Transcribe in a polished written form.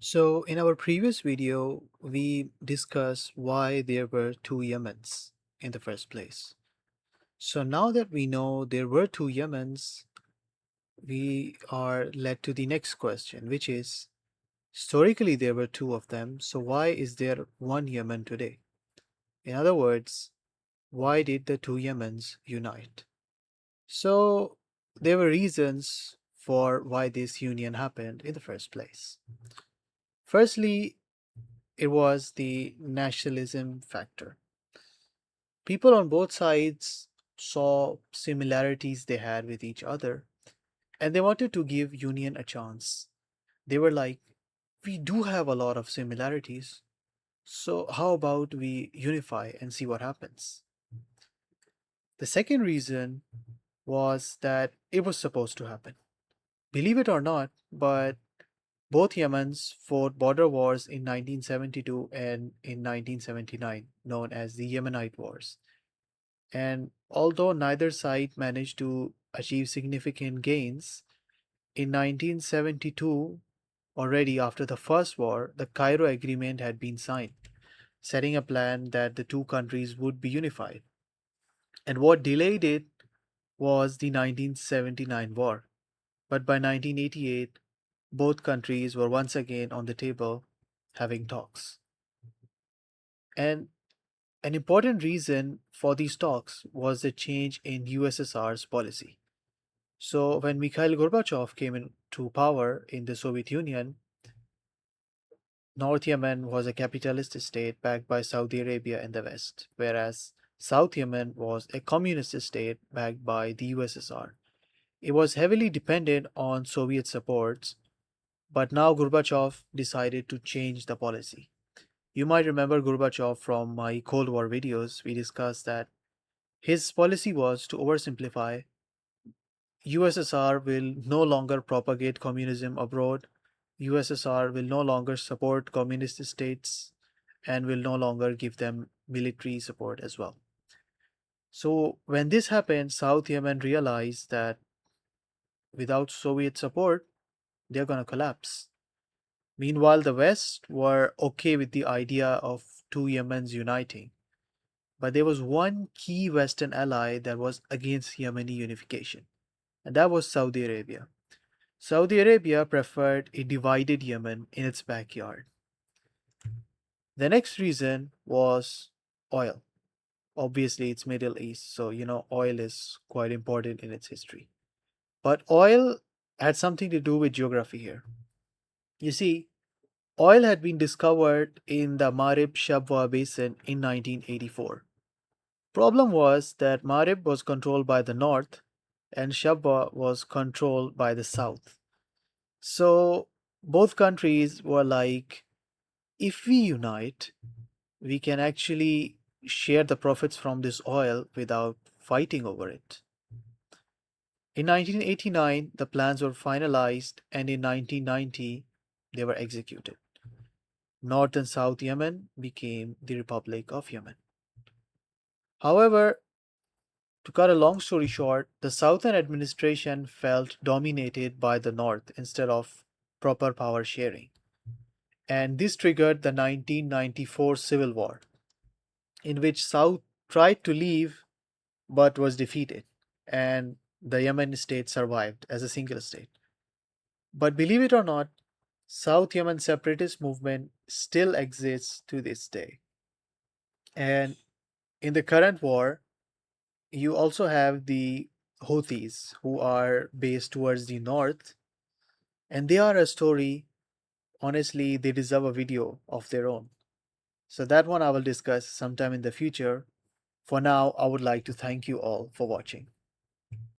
So, in our previous video, we discussed why there were two Yemens in the first place. So, now that we know there were two Yemens, we are led to the next question, which is historically there were two of them, so why is there one Yemen today? In other words, why did the two Yemens unite? So, there were reasons for why this union happened in the first place. Firstly, it was the nationalism factor. People on both sides saw similarities they had with each other and they wanted to give union a chance. They were like, we do have a lot of similarities, so how about we unify and see what happens? The second reason was that it was supposed to happen. Believe it or not, but both Yemens fought border wars in 1972 and in 1979, known as the Yemenite Wars. And although neither side managed to achieve significant gains, in 1972, already after the First War, the Cairo Agreement had been signed, setting a plan that the two countries would be unified. And what delayed it was the 1979 war. But by 1988, both countries were once again on the table having talks. And an important reason for these talks was the change in USSR's policy. So, when Mikhail Gorbachev came into power in the Soviet Union, North Yemen was a capitalist state backed by Saudi Arabia and the West, whereas South Yemen was a communist state backed by the USSR. It was heavily dependent on Soviet supports, but now Gorbachev decided to change the policy. You might remember Gorbachev from my Cold War videos. We discussed that his policy was to oversimplify. USSR will no longer propagate communism abroad. USSR will no longer support communist states and will no longer give them military support as well. So, when this happened, South Yemen realized that without Soviet support, they're going to collapse. Meanwhile, the West were okay with the idea of two Yemens uniting. But there was one key Western ally that was against Yemeni unification, and that was Saudi Arabia. Saudi Arabia preferred a divided Yemen in its backyard. The next reason was oil. Obviously, it's Middle East, so oil is quite important in its history. But oil had something to do with geography here. You see, oil had been discovered in the Marib Shabwa basin in 1984. Problem was that Marib was controlled by the north and Shabwa was controlled by the south. So both countries were like, if we unite, we can actually share the profits from this oil without fighting over it. In 1989, the plans were finalized, and in 1990, they were executed. North and South Yemen became the Republic of Yemen. However, to cut a long story short, the Southern administration felt dominated by the North instead of proper power sharing. And this triggered the 1994 Civil War, in which South tried to leave but was defeated, and the Yemen state survived as a single state. But believe it or not, South Yemen separatist movement still exists to this day. And in the current war, you also have the Houthis who are based towards the north, and they are a story. Honestly, they deserve a video of their own. So, that one I will discuss sometime in the future. For now, I would like to thank you all for watching.